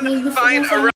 even find a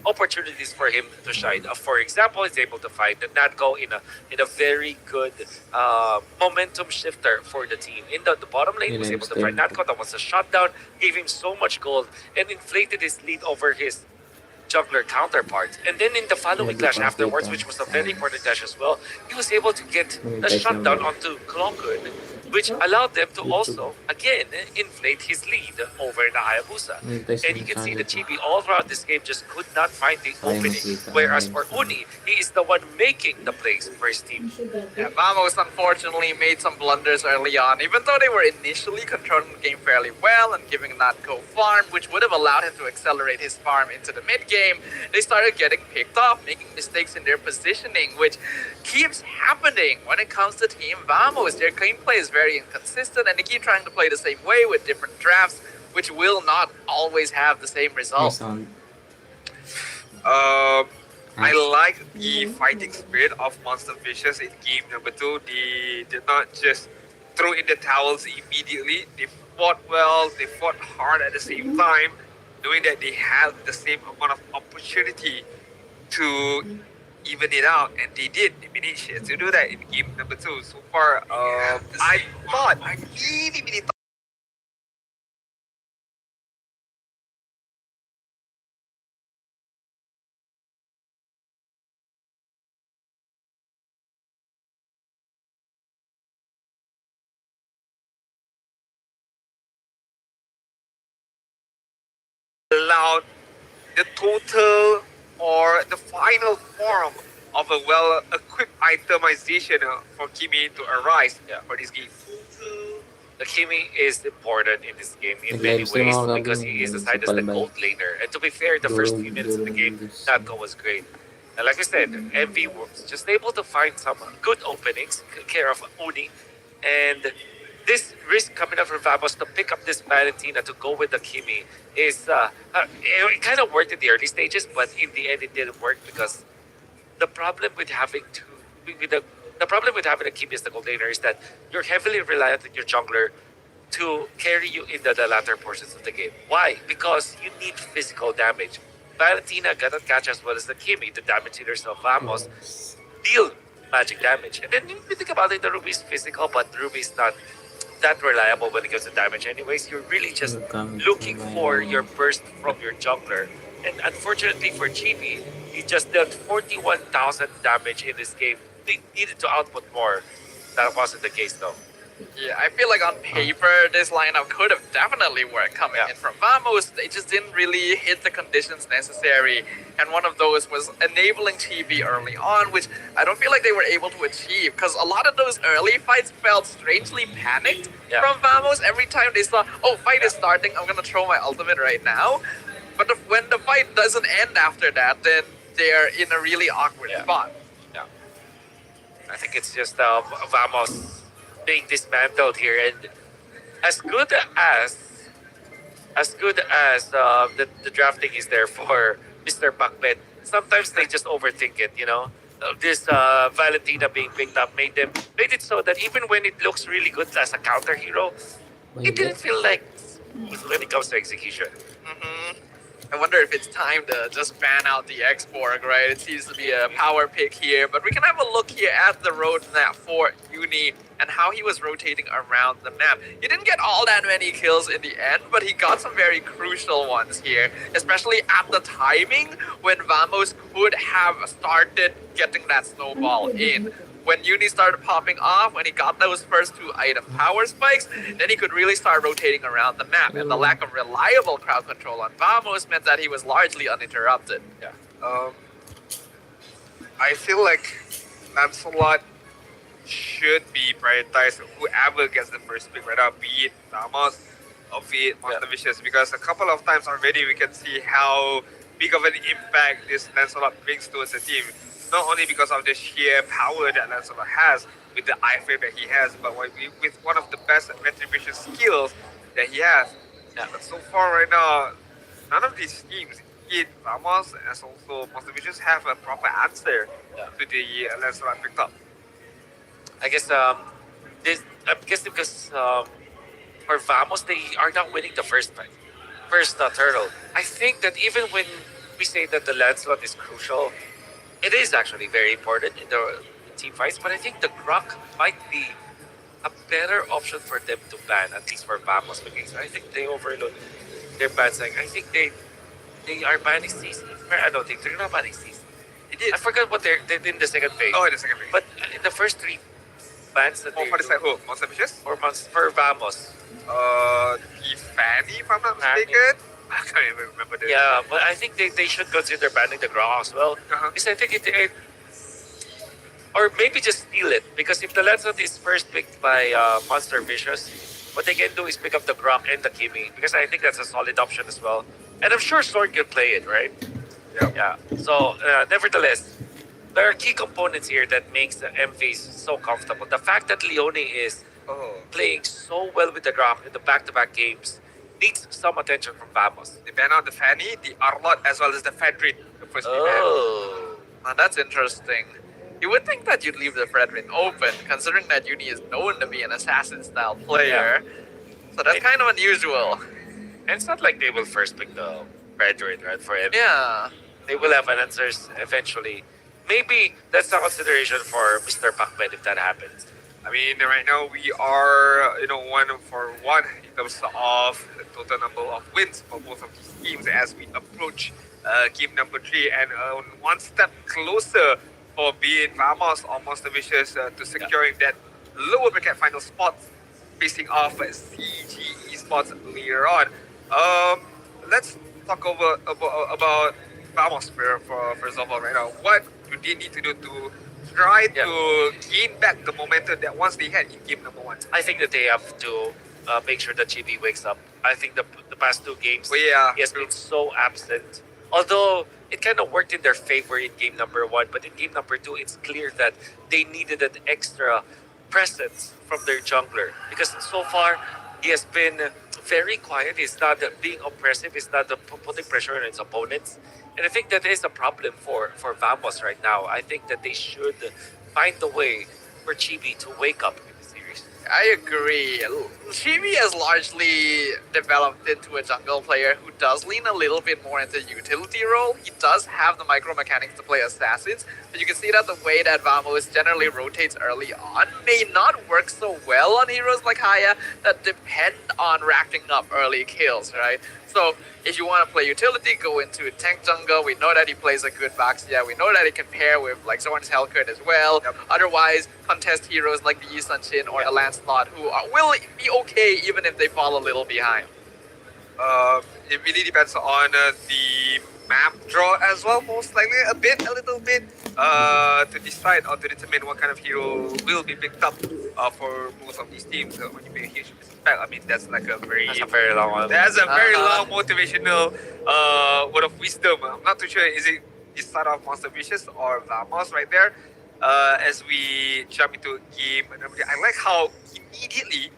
opportunities for him to shine. For example, he's able to find the Natco in a very good momentum shifter for the team. In the bottom lane, he was able to find Natco. That was a shutdown, gave him so much gold, and inflated his lead over his jungler counterpart. And then in the following clash afterwards, which was a very important clash as well, he was able to get the shutdown onto Klokun, which allowed them to also, again, inflate his lead over the Hayabusa. And you can see that Chibi all throughout this game just could not find the opening. Whereas for Uni, he is the one making the plays for his team. Yeah, Vamos unfortunately made some blunders early on, even though they were initially controlling the game fairly well and giving Natco farm, which would have allowed him to accelerate his farm into the mid game. They started getting picked off, making mistakes in their positioning, which keeps happening when it comes to Team Vamos. Their gameplay is very inconsistent, and they keep trying to play the same way with different drafts, which will not always have the same result. I like the fighting spirit of Monster Fishes in game number 2. They did not just throw in the towels immediately. They fought well, they fought hard at the same time, knowing that they had the same amount of opportunity to even it out, and they did. They managed to do that in game number 2. So far, I really thought allowed the total or the final form of a well-equipped itemization for Kimi to arise for this game. The Kimi is important in this game in many ways because he is assigned as the gold laner. And to be fair, the first few minutes of the game, Natco was great. And like I said, MV was just able to find some good openings, took care of Uni, and this risk coming up from Vamos to pick up this Valentina to go with the Kimi is it kind of worked in the early stages, but in the end it didn't work because the problem with having the problem with having a Kimi as the gold laner is that you're heavily reliant on your jungler to carry you in the latter portions of the game. Why? Because you need physical damage. Valentina cannot catch as well as the Kimi, the damage hitters of Vamos, deal magic damage. And then if you think about it, the Ruby's physical, but Ruby's not that reliable when it comes to damage anyways. You're really just looking for your burst from your jungler. And unfortunately for Chibi, he just dealt 41,000 damage in this game. They needed to output more. That wasn't the case though. Yeah, I feel like on paper, this lineup could have definitely worked coming in from Vamos. They just didn't really hit the conditions necessary. And one of those was enabling TB early on, which I don't feel like they were able to achieve. Because a lot of those early fights felt strangely panicked from Vamos. Every time they saw, oh, fight is starting, I'm going to throw my ultimate right now. But when the fight doesn't end after that, then they're in a really awkward spot. Yeah. I think it's just Vamos being dismantled here, and as good as the drafting is there for Mr. Bakmet, sometimes they just overthink it, you know. This Valentina being picked up made it so that even when it looks really good as a counter hero, it didn't feel like smooth when it comes to execution. I wonder if it's time to just ban out the X-Borg, right? It seems to be a power pick here, but we can have a look here at the roadmap for Uni and how he was rotating around the map. He didn't get all that many kills in the end, but he got some very crucial ones here, especially at the timing when Vamos could have started getting that snowball in. When Uni started popping off, when he got those first 2 item power spikes, then he could really start rotating around the map. And the lack of reliable crowd control on Vamos meant that he was largely uninterrupted. I feel like Lancelot should be prioritized. Whoever gets the first pick right now, be it Vamos or be it Monster Vicious, because a couple of times already we can see how big of an impact this Lancelot brings towards the team. Not only because of the sheer power that Lancelot has with the iframe that he has, but with one of the best retribution skills that he has. But so far right now, none of these teams, it Vamos as also Monster Vicious, have a proper answer to the Lancelot picked up. I guess because for Vamos, they are not winning the first fight, turtle. I think that even when we say that the land slot is crucial, it is actually very important in the team fights. But I think the Grok might be a better option for them to ban, at least for Vamos. Because I think they overload their bans. Like I think they are banning CC. I don't think they're not banning CC. It did. I forgot what they did in the second phase. Oh, in the second phase. But in the first three bans that Oh, they for the do, side who? Monster Vicious? for Vamos. The Fanny, if I'm not Fanny. mistaken. I can't even remember the. Yeah, but I think they should consider banning the Grok as well. Uh-huh. Because I think or maybe just steal it. Because if the Lancelot is first picked by Monster Vicious, what they can do is pick up the Grok and the Kimi. Because I think that's a solid option as well. And I'm sure Sorn can play it, right? Yeah. Yeah. So, nevertheless, there are key components here that makes the MVs so comfortable. The fact that Leone is Oh. playing so well with the Grok in the back-to-back games needs some attention from Vamos. They ban out the Fanny, the Arlot, as well as the Fedrin. The first two ban. Oh. Now that's interesting. You would think that you'd leave the Fredrin open, considering that Uni is known to be an assassin-style player. So that's kind of unusual. And it's not like they will first pick the Fredrin, right, for MV. Yeah. They will have answers eventually. Maybe that's a consideration for Mr. Pacman if that happens. I mean, right now we are, 1-for-1 in terms of the total number of wins for both of these teams as we approach game number 3 and one step closer for being Vamos or Monster Vicious to securing that lower bracket final spot facing off CG Esports later on. Let's talk about Vamos first of all right now. What do they need to do to try to gain back the momentum that once they had in game number 1? I think that they have to make sure that Chibi wakes up. I think the past two games, Well, yeah, he has been so absent. Although it kind of worked in their favor in game number 1, but in game number 2, it's clear that they needed an extra presence from their jungler. Because so far, he has been very quiet. He's not being oppressive. He's not putting pressure on his opponents. And I think that is a problem for Vamos right now. I think that they should find a way for Chibi to wake up in the series. I agree. Chibi has largely developed into a jungle player who does lean a little bit more into utility role. He does have the micro mechanics to play assassins, but you can see that the way that Vamos generally rotates early on may not work so well on heroes like Haya that depend on racking up early kills, right? So if you want to play utility, go into tank jungle. We know that he plays a good Baxia. We know that he can pair with like Zorn's Hellcut as well. Yep. Otherwise, contest heroes like the Yi Sun Shin or the Lancelot who will be okay even if they fall a little behind. It really depends on the map draw as well, most likely a little bit, to decide or to determine what kind of hero will be picked up for both of these teams. When you make a huge respect, I mean that's like a very That's a very long one. that's a very long motivational word of wisdom. I'm not too sure is it this side of Monster Vicious or Vamos right there. As we jump into game, I like how immediately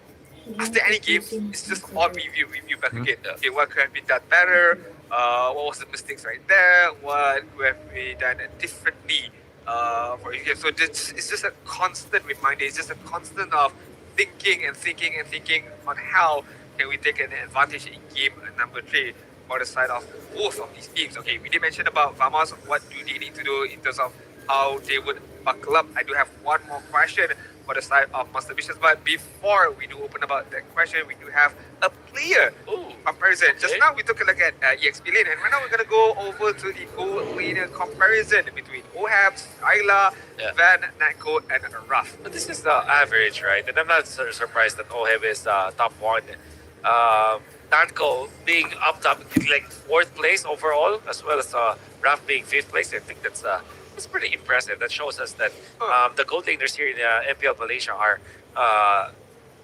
after any game, it's just on review back again. Okay, what could have been done better? What was the mistakes right there? What could have been done differently for each game? So it's just a constant reminder. It's just a constant of thinking on how can we take an advantage in game number 3 for the side of both of these teams. Okay, we did mention about Vamos. What do they need to do in terms of how they would buckle up? I do have one more question for the side of Monster Vicious, but before we do open about that question, we do have a player comparison. Okay. Just now we took a look at EXP lane, and right now we're gonna go over to the gold laner comparison between Ohabs, Ayla, Van, Nako, and Ruff. But this is the average, right? And I'm not surprised that Oheb is top 1. Nanko being up top, like 4th place overall, as well as Raf being 5th place. I think that's pretty impressive. That shows us that the gold laners here in MPL Malaysia are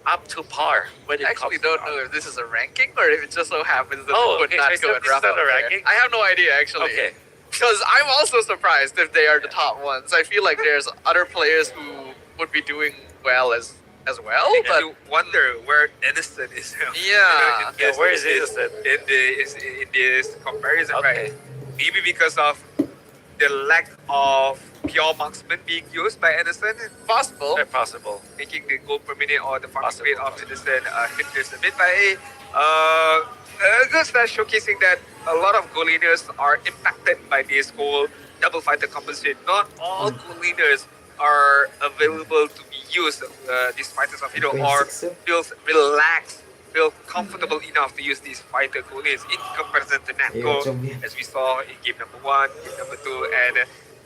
up to par when it I actually comes don't to know if this is a ranking or if it just so happens that Oh, they would okay, not so go this and is rough not out a there. ranking? I have no idea actually. Okay. Because I'm also surprised if they are the top ones. I feel like there's other players who would be doing well as well, And but you wonder where Edison is. Yeah. Yeah, where is Edison? In this comparison, Okay. right? Maybe because of the lack of pure marksman being used by Edison, possible. Very possible. making the goal per minute or the farming Possible. rate of Edison hinders a bit. But a good stat showcasing that a lot of goal laners are impacted by this whole double fighter composition. Not all goal laners are available to be used. These fighters of hero or feels relaxed, feel comfortable enough to use these fighter goal lanes in comparison to Natco, as we saw in game number 1, game number 2, and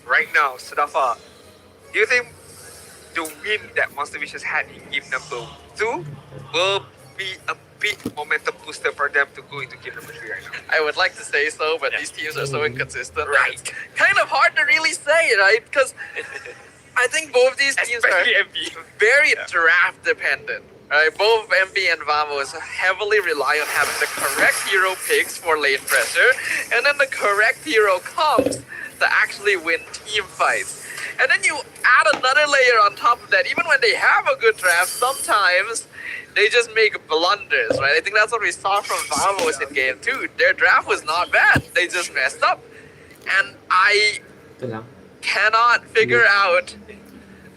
right now, Sadafa. Do you think the win that Monster Vicious had in game number 2 will be a big momentum booster for them to go into game number 3 right now? I would like to say so, but Yeah. these teams are so inconsistent. Right. It's kind of hard to really say, right? Because I think both these teams are Especially MB. very draft dependent. Right? Both MB and Vamos heavily rely on having the correct hero picks for lane pressure, and then the correct hero comes to actually win team fights. And then you add another layer on top of that. Even when they have a good draft, sometimes they just make blunders, right? I think that's what we saw from Vamos in game 2. Their draft was not bad. They just messed up. And I Ito lang. cannot figure out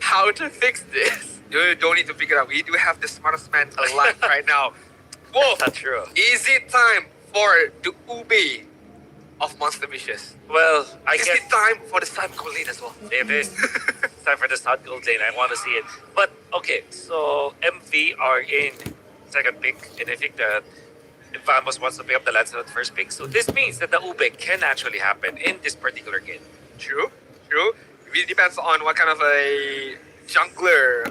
how to fix this. You don't need to figure out. We do have the smartest man alive right now. Wolf, That's true. is it time for the Ube of Monster Vicious? Well, I Is guess it time for the Sun Gold Lane as well? it is. It's time for the Sun Gold Lane. I want to see it. But okay, so MV are in second pick, and I think that Vamos wants to pick up the Lancelot first pick. So this means that the Ube can actually happen in this particular game. True, true. It really depends on what kind of a jungler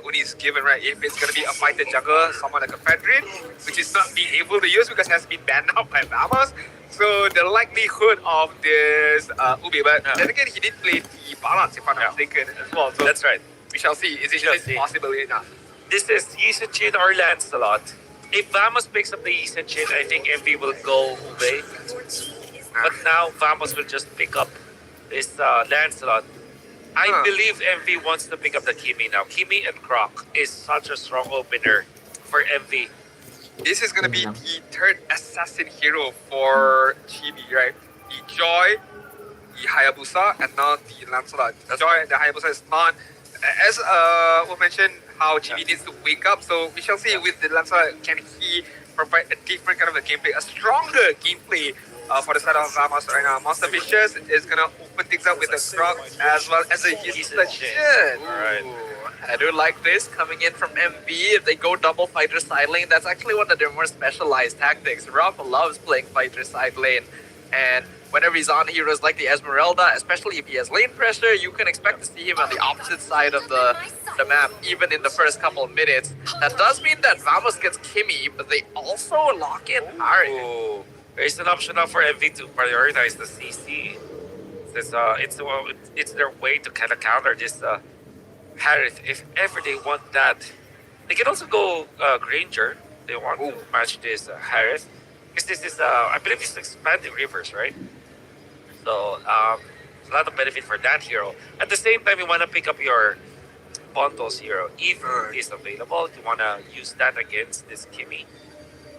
Uni is given, right? If it's gonna be a fighter jungler, someone like a Fedrin, which is not being able to use because it has been banned out by Vamos. So the likelihood of this Ube, but then again, he did play the balance, if I'm not mistaken, as well. So That's right. we shall see. Is shall it see. possible enough? This is Yisun Chin or Lancelot. If Vamos picks up the Yisun Chin, I think MV will go Ube. But now Vamos will just pick up this Lancelot. I Huh. believe MV wants to pick up the Kimi now. Kimi and Croc is such a strong opener for MV. This is gonna be the third assassin hero for Chibi, right? The Joy, the Hayabusa, and now the Lancelot. The Joy and the Hayabusa is not, as we mentioned, how Chibi needs to wake up. So we shall see with the Lancelot, can he provide a different kind of a gameplay, a stronger gameplay for the side of Vamos right now. Monster Vicious is gonna open things up with a Croc as well as a Yisun Chin. Alright. I do like this coming in from MB. If they go double fighter side lane, that's actually one of their more specialized tactics. Ruff loves playing fighter side lane, and whenever he's on heroes like the Esmeralda, especially if he has lane pressure, you can expect to see him on the opposite side of the map, even in the first couple of minutes. That does mean that Vamos gets Kimi, but they also lock in Harry. Oh, there's an option now for MV to prioritize the CC. It's their way to kind of counter this Harith. If ever they want that, they can also go Granger. They want to match this Harith. Because this is, I believe it's expanding rivers, right? So, a lot of benefit for that hero. At the same time, you want to pick up your bundles hero. If it is available, you want to use that against this Kimi.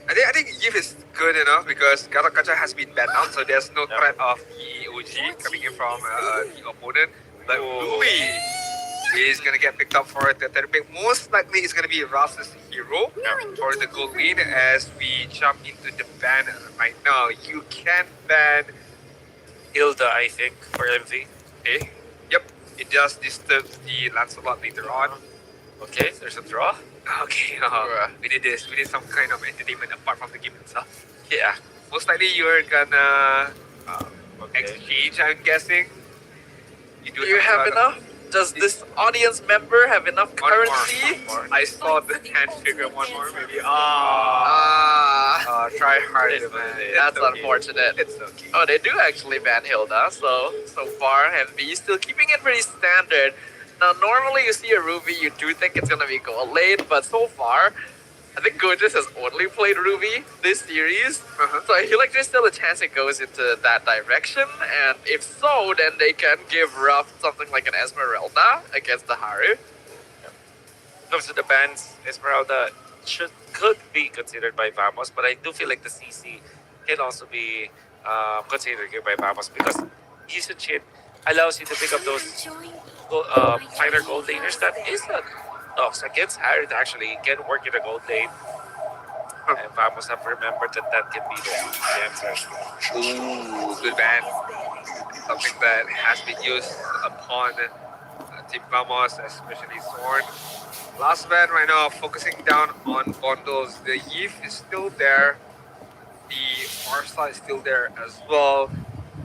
I think Eve is good enough because Gacha has been banned out, so there's no threat of the OG coming in from the opponent. But Ruby is gonna get picked up for the third pick. Most likely, it's gonna be Ruff's hero for the gold lead as we jump into the ban right now. You can ban. Hilda, I think, for MV. Okay. Yep. It just disturbs the Lancelot later on. Okay, there's a draw. Okay. We did this. We did some kind of entertainment apart from the game itself. Yeah. Most likely, you're gonna Okay. exchange. I'm guessing. Do you have enough? Does this audience member have enough One currency? more. I saw the hand figure. One more, maybe. Ah, Try harder, It's man. okay. that's It's okay. unfortunate. It's okay. Oh, they do actually ban Hilda, so far MV still keeping it pretty standard. Now, normally you see a Ruby, you do think it's gonna be gold lane, but so far, I think Gorgeous has only played Ruby this series, so I feel like there's still a chance it goes into that direction, and if so, then they can give Ruff something like an Esmeralda against the Haru. Comes to the bans, Esmeralda could be considered by Vamos, but I do feel like the CC can also be considered here by Vamos because Yisun Chin allows you to pick up those finer gold laners that is a Nox against Harith actually. He can work in the gold lane. And Vamos have remembered that that can be the answer. Ooh, good ban. Something that has been used upon Team Vamos, especially Zorn. Last ban right now, focusing down on bundles. The Yif is still there. The Arsa is still there as well.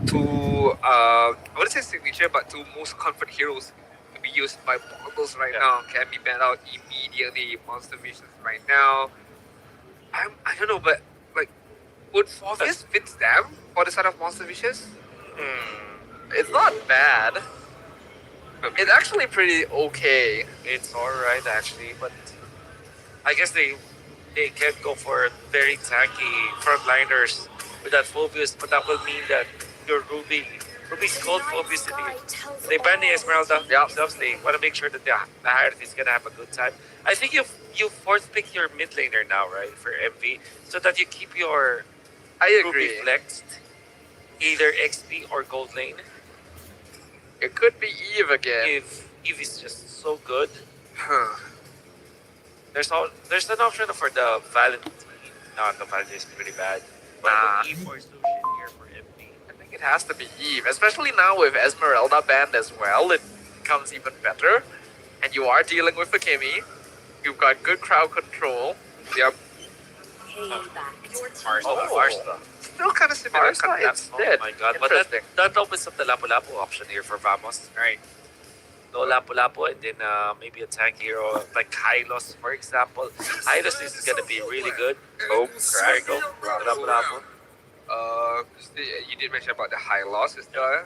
Two, I wouldn't say signature, but two most comfort heroes to be used by bundles right now can be banned out immediately. Monster Visions right now. I don't know, but like, would Morpheus fit them for the side of Monster Visions? It's not bad. It's actually pretty okay. It's alright actually, but I guess they can go for very tanky frontliners with that Phobius, but that will mean that your Ruby's cold Phobius in they ban the Esmeralda themselves. They want to make sure that the Hierarchy is gonna have a good time. I think you force pick your mid laner now, right, for MV, so that you keep your I Ruby agree. flexed, either XP or gold lane. It could be Eve again. If Eve is just so good, Huh. there's an option for the Valentine. No, the Valentine is pretty bad. But Nah. Eve or Sushin here for MV. I think it has to be Eve, especially now with Esmeralda banned as well. It becomes even better. And you are dealing with Akemi. You've got good crowd control. Yep. Arsa. Still kind of similar. Arsa concept. instead. Oh my god, but Interesting. that opens up the Lapu-Lapu option here for Vamos. Right. No Lapu-Lapu and then maybe a tank hero like Hylos, for example. Hylos is gonna be really good. Oh, There you go. Lapu-Lapu. You did mention about the high loss. Is there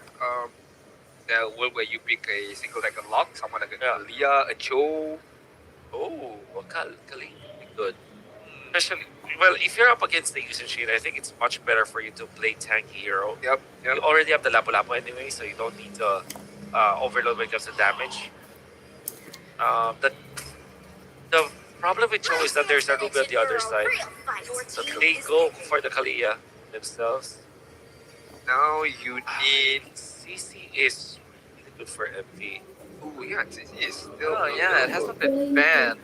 the world where you pick a single like a lock, someone like a Leah, a Joe? Oh, Kali. Good. Especially, well, if you're up against the Yusin Sheet, I think it's much better for you to play tanky hero. Yep. You already have the Lapu-Lapu anyway, so you don't need to overload when it comes to damage. The problem with Cho is that there's a Ruby on the other side. So they go for the Kalia themselves. Now you need. CC is really good for MV. Oh yeah, it is still. Oh yeah, it hasn't been banned.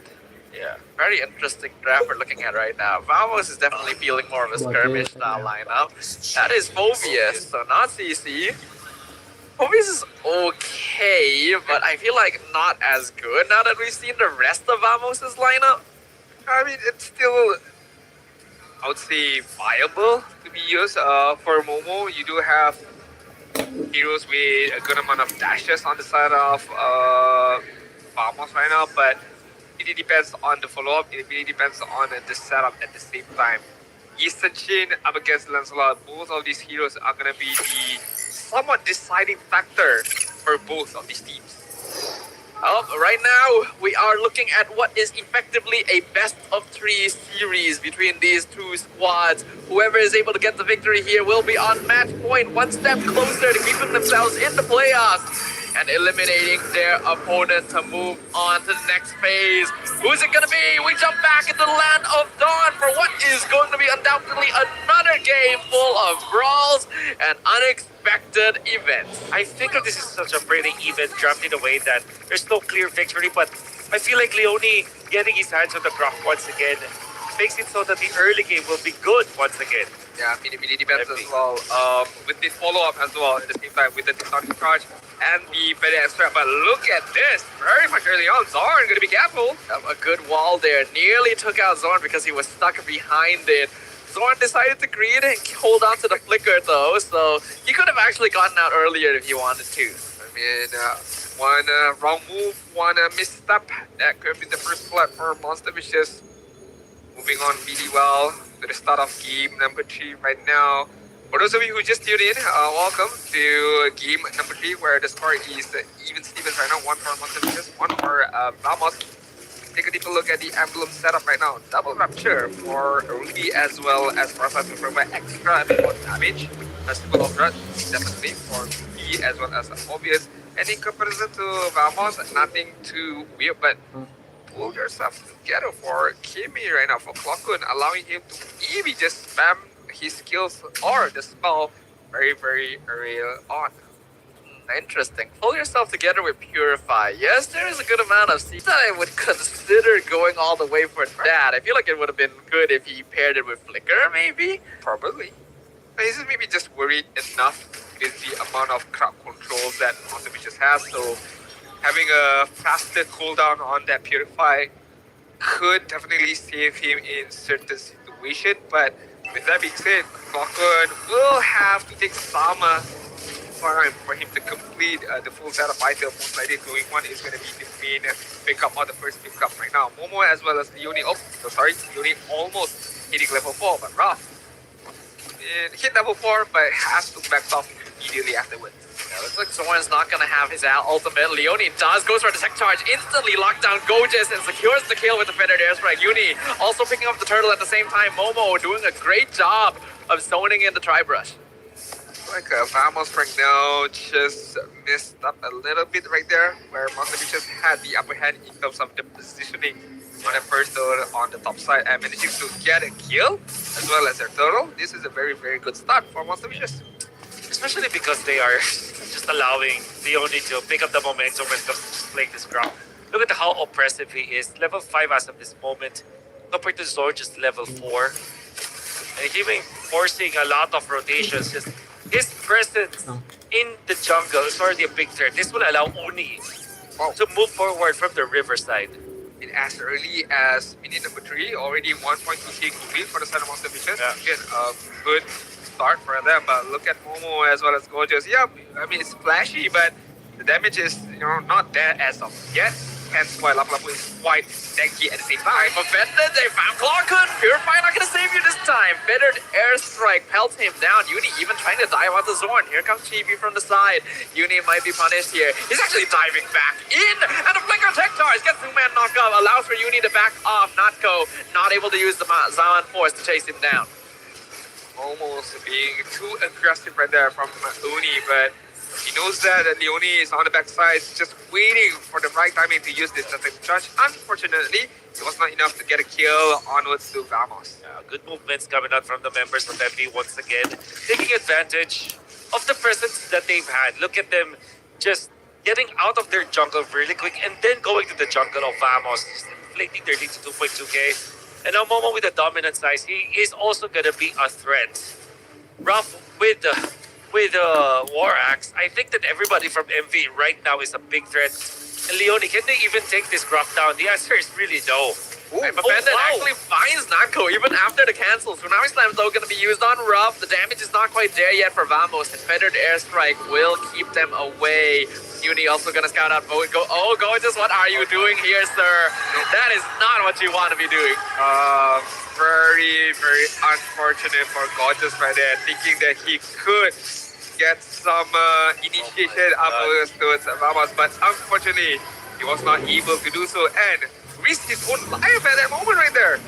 Yeah. Very interesting draft we're looking at right now. Vamos is definitely feeling more of a skirmish style lineup. That is Phobius, so not CC. Phobius is okay, but I feel like not as good now that we've seen the rest of Vamos' lineup. I mean, it's still, I would say, viable to be used. For Momo, you do have heroes with a good amount of dashes on the side of Vamos right now, but it really depends on the follow-up. It really depends on the setup at the same time. Eastern Shin up against Lancelot, both of these heroes are going to be the somewhat deciding factor for both of these teams. Right now, we are looking at what is effectively a best of 3 series between these two squads. Whoever is able to get the victory here will be on match point, one step closer to keeping themselves in the playoffs and eliminating their opponent to move on to the next phase. Who's it gonna be? We jump back into the land of Dawn for what is going to be undoubtedly another game full of brawls and unexpected events. I think that this is such a pretty even draft in a way that there's no clear victory, but I feel like Leone getting his hands on the crop once again makes it so that the early game will be good once again. Yeah, it really depends as well. With the follow-up as well at the same time with the Tectonic Charge and the Fede Extra. But look at this, very much early on. Zorn gonna be careful. A good wall there. Nearly took out Zorn because he was stuck behind it. Zorn decided to greed and hold on to the flicker though, so he could have actually gotten out earlier if he wanted to. I mean, one wrong move, one misstep. That could be the first blood for Monster Vicious. Moving on really well to the start of game number 3 right now. For those of you who just tuned in, welcome to game number 3 where the score is even Stevens right now. 1 for Monster Vicious, 1 for Vamos. Take a deeper look at the emblem setup right now. Double Rapture for Ruby as well as Rasa to provide extra bit more damage. Festival of Rut, definitely for Ruby as well as Obvious. And in comparison to Vamos, nothing too weird, but pull yourself together for Kimi right now, for Clockun, allowing him to maybe just spam his skills or the spell very, very early on. Interesting. Pull yourself together with Purify. Yes, there is a good amount of seeds that I would consider going all the way for that. I feel like it would have been good if he paired it with Flicker, maybe? Probably. But he's maybe just worried enough with the amount of crowd control that Monster Beaches has. So having a faster cooldown on that Purify could definitely save him in certain situation. But with that being said, Clockern will have to take some time for him to complete the full set of items. Most likely going one is going to be the main pickup or the first pickup right now. Momo as well as Leonie. Oh, so sorry, Leonie almost hitting level 4, but rough. It hit level 4, but has to back off immediately afterwards. Yeah, looks like Zoran's not gonna have his ultimate. Leonie does, goes for the tech charge, instantly locked down Gorgeous and secures the kill with the feathered airstrike. Uni also picking up the turtle at the same time. Momo doing a great job of zoning in the tri-brush. Like Vamos right now just messed up a little bit right there, where Monster Beaches had the upper hand in terms of the positioning on the first turtle on the top side and managing to get a kill as well as their turtle. This is a very, very good start for Monster Beaches. Especially because they are just allowing Leonie to pick up the momentum when it comes to playing this ground. Look at how oppressive he is. Level 5 as of this moment, compared to Zor just level 4. And even forcing a lot of rotations. Just his presence in the jungle is already a big threat. This will allow Oni to move forward from the riverside. And as early as minute number 3, already 1.2k complete for the side of Monster Beaches. Yeah. Again, a good start for them, but look at Momo as well as Gorgeous. Yeah, I mean, it's flashy, but the damage is, not there as of yet. Hence why Lapu Lapu is quite tanky at the same time. Offended, they found Clockern. Purify not gonna save you this time. Feathered airstrike pelts him down. Uni even trying to dive out the Zorn. Here comes Chibi from the side. Uni might be punished here. He's actually diving back in. And the flicker tech charge gets the man knocked off. Allows for Uni to back off. Natko not able to use the Zaman Force to chase him down. Almost being too aggressive right there from Uni, but he knows that Leonie is on the backside, just waiting for the right timing to use this tech charge. Unfortunately, it was not enough to get a kill onwards to Vamos. Good movements coming out from the members of MV once again, taking advantage of the presence that they've had. Look at them just getting out of their jungle really quick and then going to the jungle of Vamos, just inflating their lead to 2.2k. And now Momo with the dominant size, he is also going to be a threat. Rough with War Axe, I think that everybody from MV right now is a big threat. And Leonie, can they even take this Grok down? The answer is really no. And Bandit actually finds Nako even after the cancel. Tsunami Slam though going to be used on Ruff. The damage is not quite there yet for Vamos. And Feathered Airstrike will keep them away. Uni also going to scout out Bo. Gorgeous, what are you doing here, sir? That is not what you want to be doing. Very, very unfortunate for Gorgeous right there, thinking that he could get some initiation afterwards towards Vamos, but unfortunately, he was not able to do so and risked his own life at that moment right there.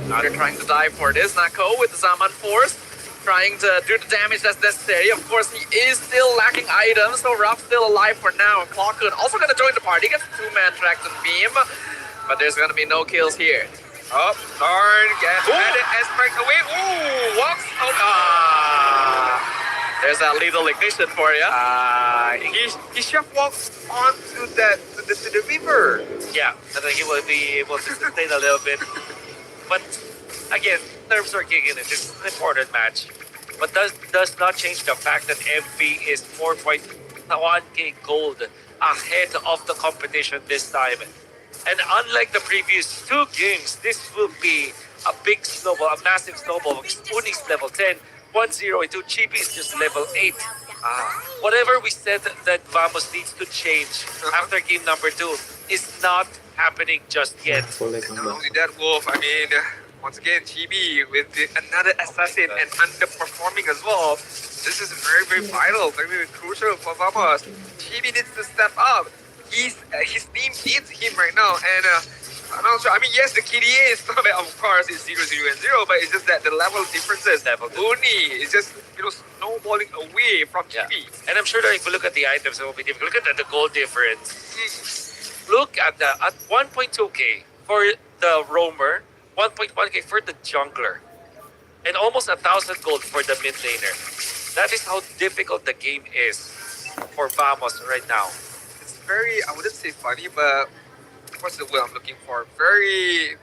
Now they're trying to dive for this. Nako with the Zaman Force, trying to do the damage that's necessary. Of course, he is still lacking items, so Ruff's still alive for now. And Clockern also going to join the party, gets a 2-man track to beam, but there's going to be no kills here. Oh, darn, gets added and strike away. Ooh, walks out. There's that lethal ignition for you. He chef walks onto the river. Yeah, I think he will be able to sustain a little bit. But again, nerves are kicking in. This is an important match. But does not change the fact that MV is 4.1k gold ahead of the competition this time. And unlike the previous 2 games, this will be a big snowball, a massive snowball. Uni's level 10, 1-0 2 Chibi is just level 8. Whatever we said that Vamos needs to change after game number 2 is not happening just yet. Not only that, Wolf, I mean, once again, Chibi with another assassin and underperforming as well. This is very, very vital, very, very crucial for Vamos. Chibi needs to step up. His team needs him right now, and I'm not sure. I mean, yes, the KDA is not bad, of course, it's 0, 0, and 0, but it's just that the level differences. Uni is just, snowballing away from Chibi. And I'm sure that if you look at the items, it will be different. Look at the gold difference. Look at 1.2k for the roamer, 1.1k for the jungler, and almost 1,000 gold for the mid laner. That is how difficult the game is. for Vamos right now. It's very, I wouldn't say funny, but what's the word I'm looking for? Very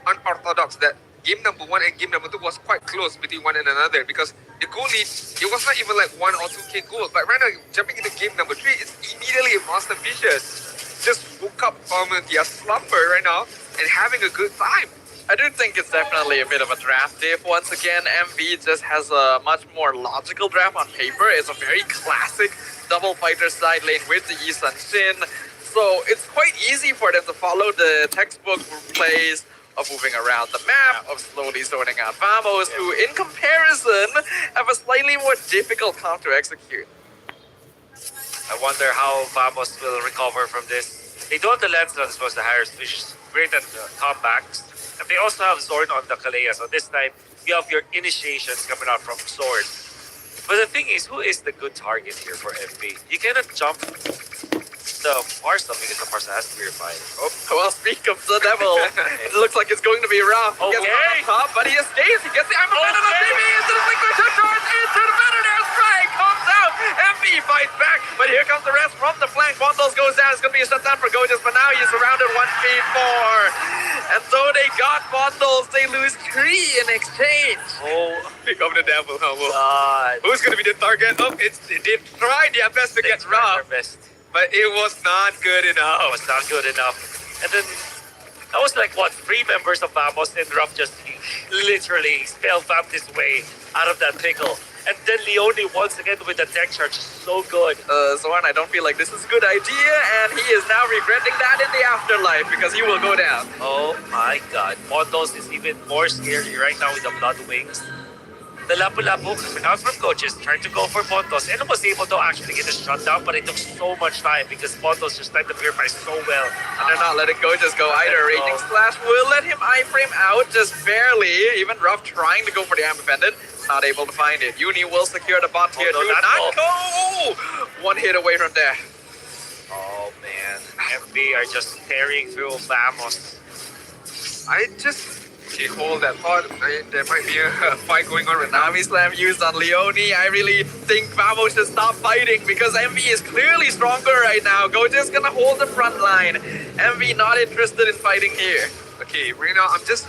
unorthodox that game number 1 and game number 2 was quite close between one and another because the goal lead, it was not even like 1 or 2K goal. But right now, jumping into game number 3, it's immediately Master Vicious just woke up from their slumber right now and having a good time. I do think it's definitely a bit of a draft diff. Once again, MV just has a much more logical draft on paper. It's a very classic double fighter side lane with the Isan Shin. So it's quite easy for them to follow the textbook plays of moving around the map, of slowly sorting out Vamos, who in comparison have a slightly more difficult comp to execute. I wonder how Vamos will recover from this. They don't have the Lancelot supposed to hire, which is great at comebacks. And they also have Zorn on the Kalea, so this time you have your initiations coming out from Zorn. But the thing is, who is the good target here for FB? You cannot jump the Parcel because the Parcel has to be refined. Oh, well, speak of the devil. It looks like it's going to be rough. He gets Okay. on top, but he escapes. He gets the Amber Band on the TV into the Liquid Charge, into the Veteran Strike, comes out. MV fights back, but here comes the rest from the flank. Bondos goes down. It's going to be a shutdown for Gojas, but now he's surrounded 1v4. And so they got Bondos. They lose 3 in exchange. Oh, Pick up the devil, Humble. God. Who's going to be the target? Oh, they tried their best to get rough, Their best. but it was not good That enough. was not good enough. And then that was like what 3 members of Vamos and Ruff just literally spell vamped his way out of that pickle. And then Leone once again with the tech charge, so good. Zorn, I don't feel like this is a good idea, and he is now regretting that in the afterlife because he will go down. Oh my God, Mondos is even more scary right now with the Blood Wings. The Lapu-Lapu coming out from coaches, trying to go for Mondos, and was able to actually get a shutdown, but it took so much time because Mondos just timed the purify so well. And they're not letting Gojas go either. Raging Oh. Slash will let him iframe out just barely. Even Ruff trying to go for the Amber Pendant, not able to find it. Uni will secure the bot here. no, Do not not go! One hit away from there. Oh man, FB are just tearing through Vamos. I just hold that thought. There might be a fight going on right now. Nami Slam used on Leone. I really think Vamos should stop fighting because MV is clearly stronger right now. Goja's gonna hold the front line. MV not interested in fighting here. Okay, right now I'm just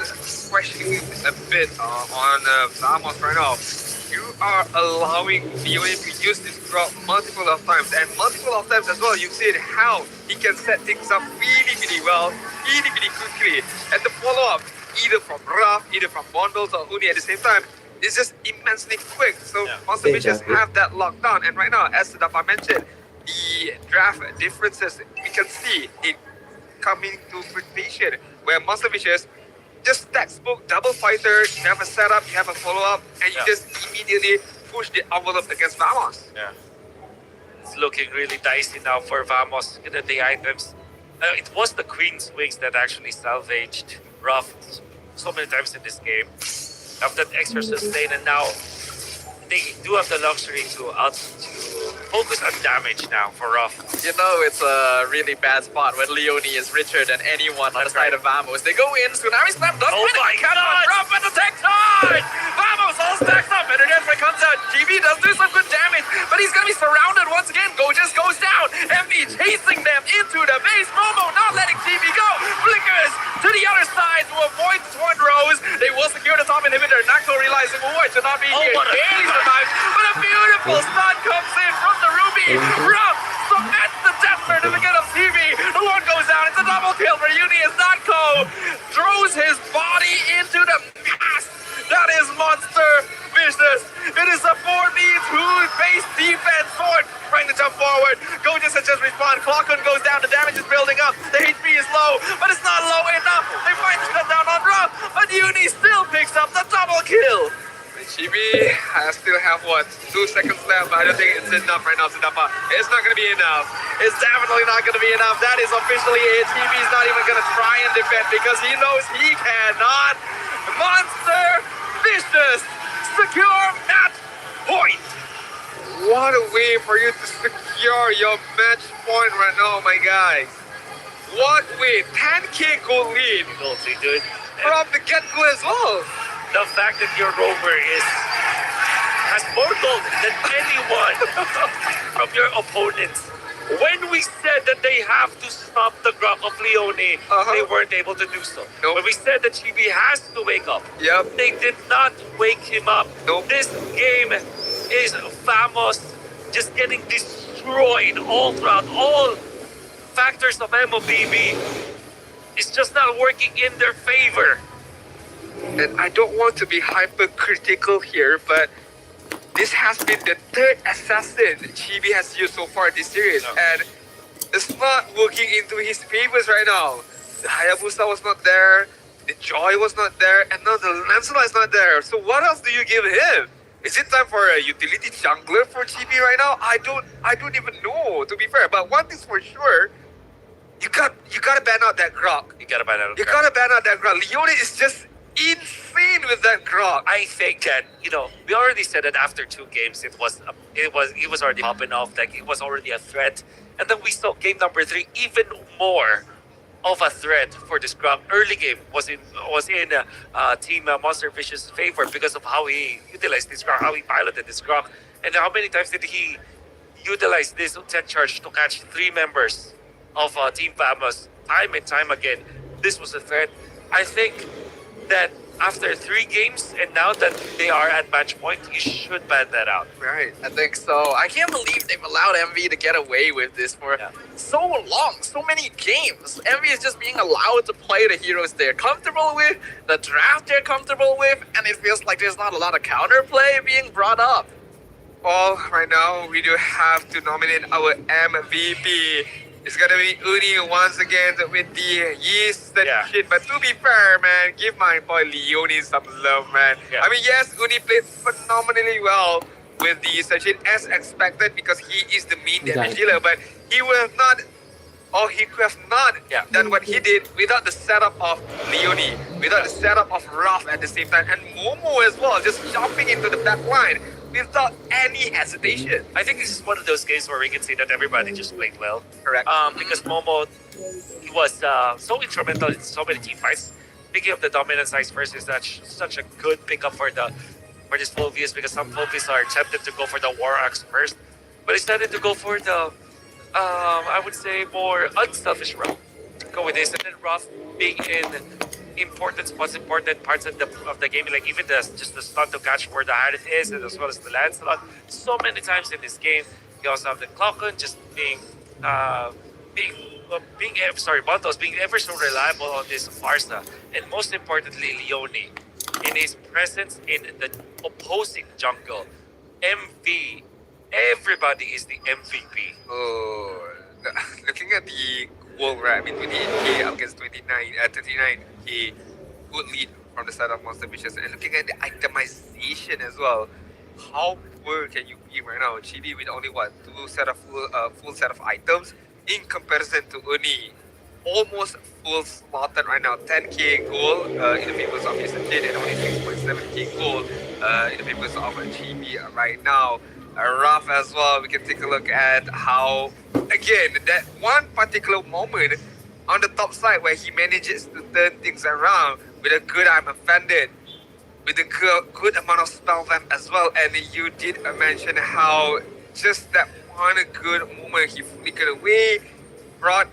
questioning a bit on Vamos right now. You are allowing Leone to use this drop multiple of times, and multiple of times as well. You've seen how he can set things up really well, really quickly, and the follow-up, either from Ruff, either from Bondles or Uni at the same time, is just immensely quick. So Yeah. Monster Vicious have that locked down, and right now, as Dapa mentioned, the draft differences we can see it coming to fruition, where Monster Vicious just textbook double fighter, you have a setup, you have a follow-up, and you Yeah. just immediately push the envelope against Vamos. Yeah. It's looking really dicey now for Vamos. Look at the items. It was the Queen's Wings that actually salvaged Ruff so many times in this game. Have that extra sustain, and now they do have the luxury to focus on damage now for Ruff. You know it's a really bad spot when Leone is richer than anyone on the side of Vamos. They go in, Tsunami Slam does Oh my God! Ruff and the tech time! Vamos all stacks up, and Energetic comes out. GB does do some good damage, but he's gonna be surrounded once again. Gojas goes down. MV chasing them into the base. Momo not letting GB go. Flickers to the other side to avoid the Torn Rose. They will secure the top inhibitor. Nakto realizing, oh, I should not be here. what a Barely survives, but a beautiful stun comes in from the Ruby. Ruff cements the death certificate of TV. The one goes down. It's a double kill for Uni as Natko throws his body into the mass. That is Monster Vicious. It is a 4v2 base defense sword trying to jump forward. Gojas has just respawned. Clockun goes down. The damage is building up. The HP is low, but it's not low enough. They find the shutdown on Ruff, but Uni still picks up the double kill. GB, I still have what, 2 seconds left, but I don't think it's enough right now, Sidapa. It's not gonna be enough. It's definitely not going to be enough. That is officially it. TV's not even going to try and defend because he knows he cannot. Monster Vicious secure match point. What a way for you to secure your match point right now, my guys. What way? 10k gold lead Guilty, dude. And from the get-go as well. the fact that your rover has more gold than anyone from your opponents. When we said that they have to stop the Grok of Leone, they weren't able to do so. Nope. When we said that Chibi has to wake up, Yep. they did not wake him up. Nope. This game is Famos just getting destroyed all throughout. All factors of MLBB is just not working in their favor. And I don't want to be hypercritical here, but this has been the third assassin Chibi has used so far this series, and it's not working into his favors right now. The Hayabusa was not there, the Joy was not there, and now the Lancelot is not there. So what else do you give him? Is it time for a utility jungler for Chibi right now? I don't even know, to be fair. But one thing's for sure, you gotta ban out that Grok. You gotta ban out. You gotta ban out that Grok. Leone is just insane with that Grok. I think that we already said that after 2 games it was already popping off, like it was already a threat, and then we saw game number 3 even more of a threat for this Grok. Early game was in Team Monster Fish's favor because of how he utilized this Grok, how he piloted this Grok, and how many times did he utilize this tech charge to catch 3 members of Team Famos time and time again. This was a threat. I think that after 3 games and now that they are at match point, you should ban that out. Right. I think so. I can't believe they've allowed MV to get away with this for so long, so many games. MV is just being allowed to play the heroes they're comfortable with, the draft they're comfortable with, and it feels like there's not a lot of counterplay being brought up. Well, right now we do have to nominate our MVP. It's gonna be Uni once again with the yeast and shit. But to be fair, man, give my boy Leone some love, man. Yeah. I mean, yes, Uni played phenomenally well with the Sachin as expected because he is the main damage dealer. But he would have not, or he could have not done what he did without the setup of Leone, without the setup of Ruff at the same time, and Momo as well, just jumping into the back line without any hesitation. I think this is one of those games where we can see that everybody just played well. Correct. Because Momo, he was so instrumental in so many team fights. Picking up the dominant size first is such a good pickup for this Fulvius, because some Fulvius are tempted to go for the War Axe first, but he decided to go for the I would say more unselfish route. Go with this, and then Ruff being in important spots, important parts of the game, like even just the stun to catch where the Harith is, and as well as the Lancelot. So many times in this game, you also have the Clocken just Bontos being ever so reliable on this Farsa, and most importantly, Leone in his presence in the opposing jungle. MV, everybody is the MVP. Oh, looking at the goal, right? I mean, 28k against 39k good lead from the side of Monster Vicious, and looking at the itemization as well. How poor can you be right now? Chibi with only full set of items in comparison to Uni. Almost full slotted right now. 10k gold in the favors of Yusachin and only 6.7k gold in the favors of Chibi right now. Ruff as well. We can take a look at how, again, that one particular moment on the top side where he manages to turn things around with a good I'm offended, with a good amount of spell time as well. And you did mention how just that one good moment he flickered away brought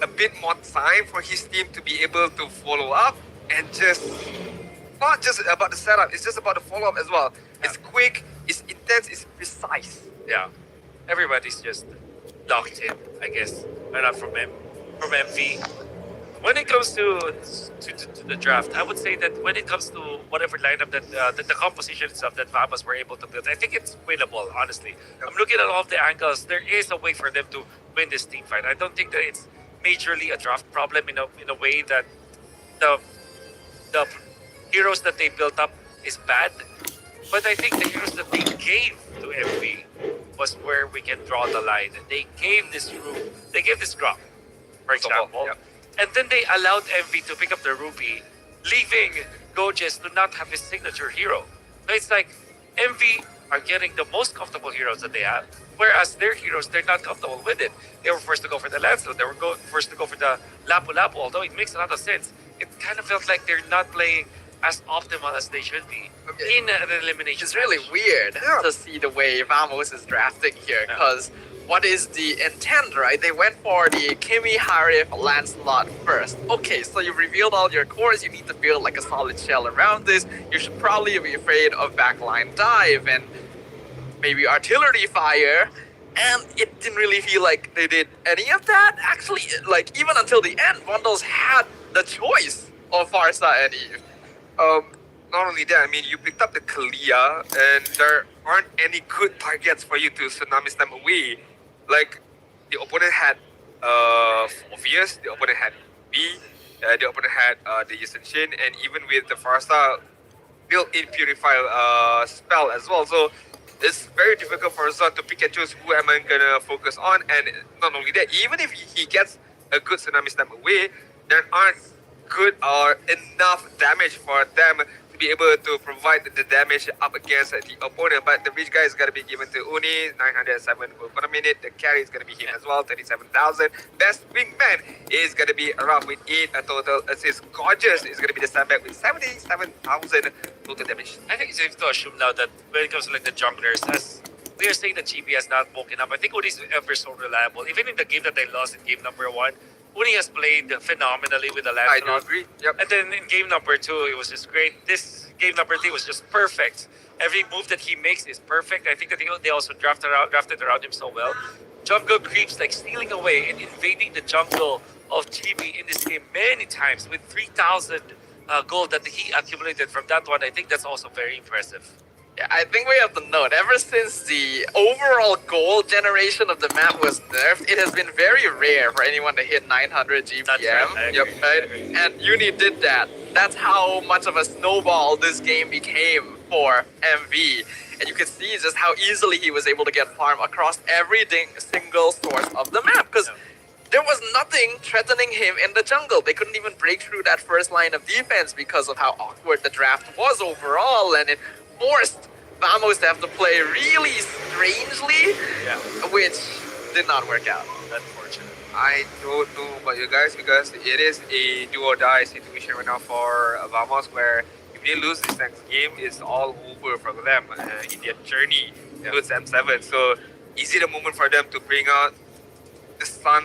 a bit more time for his team to be able to follow up, and just not just about the setup, it's just about the follow up as well. It's quick, it's intense, it's precise. Yeah, everybody's just locked in, I guess. Right up from MV. When it comes to the draft, I would say that when it comes to whatever lineup that the composition stuff that Fabas were able to build, I think it's winnable. Honestly, I'm looking at all of the angles. There is a way for them to win this team fight. I don't think that it's majorly a draft problem in a way that the heroes that they built up is bad. But I think the heroes that they gave to MV was where we can draw the line. They gave this Grok, for example. Yep. And then they allowed MV to pick up the Ruby, leaving Gojes to not have his signature hero. So it's like MV are getting the most comfortable heroes that they have, whereas their heroes, they're not comfortable with it. They were forced to go for the Lancelot, they were forced to go for the Lapu Lapu, although it makes a lot of sense. It kind of felt like they're not playing as optimal as they should be in the elimination. It's really match. weird Yeah. to see the way Vamos is drafting here, Yeah. because what is the intent, right? They went for the Kimi, Harif, Lancelot first. Okay, so you've revealed all your cores, you need to build like a solid shell around this. You should probably be afraid of backline dive and maybe artillery fire. And it didn't really feel like they did any of that. Actually, like even until the end, Vondos had the choice of Farsa and Eve. Not only that, I mean, you picked up the Kalia, and there aren't any good targets for you to tsunami slam away. Like, the opponent had Obvious, the opponent had B, the opponent had the Yisen Shin, and even with the Farsa built-in Purify spell as well. So it's very difficult for Zon to pick and choose who am I gonna focus on. And not only that, even if he gets a good tsunami slam away, there aren't good or enough damage for them to be able to provide the damage up against the opponent. But the rich guy is gonna be given to Uni, 907 gold per minute. The carry is gonna be him as well, 37,000. Best wingman is gonna be around with 8 a total assist. Gorgeous is gonna be the sandbag with 77,000 total damage. I think it's safe to assume now that when it comes to like the junglers, as we are saying that GB has not woken up, I think Uni's ever so reliable. Even in the game that they lost in game number 1, Uni has played phenomenally with the I do Lancelot. agree. Yep. And then in game number 2, it was just great. This game number 3 was just perfect. Every move that he makes is perfect. I think that they also drafted around him so well. Jungle creeps like stealing away and invading the jungle of GB in this game many times with 3,000 gold that he accumulated from that one. I think that's also very impressive. Yeah, I think we have to note, ever since the overall gold generation of the map was nerfed, it has been very rare for anyone to hit 900 GPM. That's right, I agree, Yep, right? I agree. And Uni did that. That's how much of a snowball this game became for MV. And you can see just how easily he was able to get farm across every single source of the map. Because there was nothing threatening him in the jungle. They couldn't even break through that first line of defense because of how awkward the draft was overall. And it forced Vamos to have to play really strangely, Yeah, which did not work out. unfortunate. I don't know about you guys because it is a do or die situation right now for Vamos, where if they lose this next game, it's all over for them in their journey towards M7. So is it a moment for them to bring out the Sun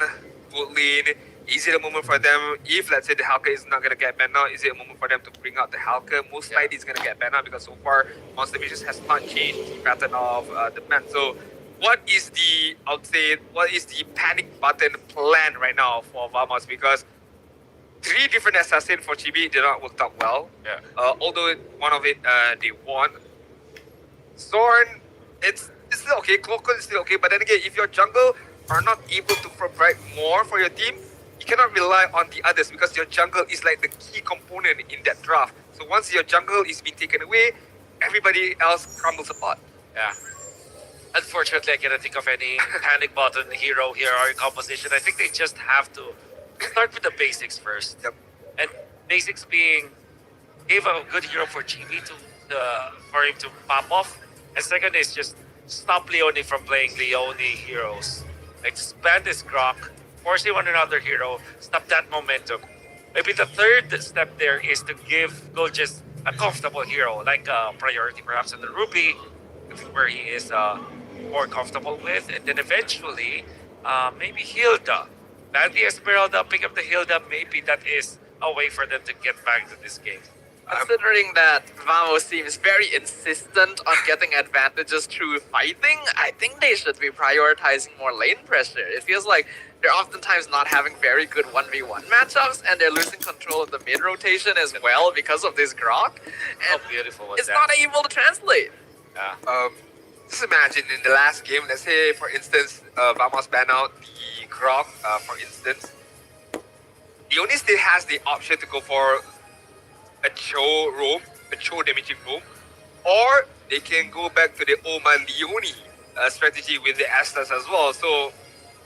gold lane? Is it a moment for them, if let's say the Halka is not going to get banned out, is it a moment for them to bring out the Halka? Most likely it's going to get banned out because so far Monster Visions has not changed the pattern of the ban. So what is the, I would say, what is the panic button plan right now for Vamos? Because 3 different assassins for Chibi did not work out well. Yeah. Although one of it they won. Zorn, it's still okay. Cloakle is still okay. But then again, if your jungle are not able to provide more for your team, you cannot rely on the others because your jungle is like the key component in that draft. So once your jungle is being taken away, everybody else crumbles apart. Yeah. Unfortunately, I cannot think of any panic button hero here or in composition. I think they just have to start with the basics first. Yep. And basics being, give a good hero for GB for him to pop off. And second is just stop Leone from playing Leone heroes. Like just ban this Grok, force him on another hero, stop that momentum. Maybe the third step there is to give Golgis a comfortable hero, like priority perhaps in the Ruby, where he is more comfortable with, and then eventually maybe Hilda. Ban the Esmeralda, pick up the Hilda, maybe that is a way for them to get back to this game. Considering that Vamos seems very insistent on getting advantages through fighting, I think they should be prioritizing more lane pressure. It feels like they're oftentimes not having very good 1v1 matchups, and they're losing control of the mid rotation as well because of this Grok. How And beautiful was it's that? not able to translate. Yeah. Just imagine in the last game, let's say for instance, Vamos ban out the Grok, for instance. He only still has the option to go for a Cho roam, a Cho damaging roam, or they can go back to the Oman Leone strategy with the Astas as well. So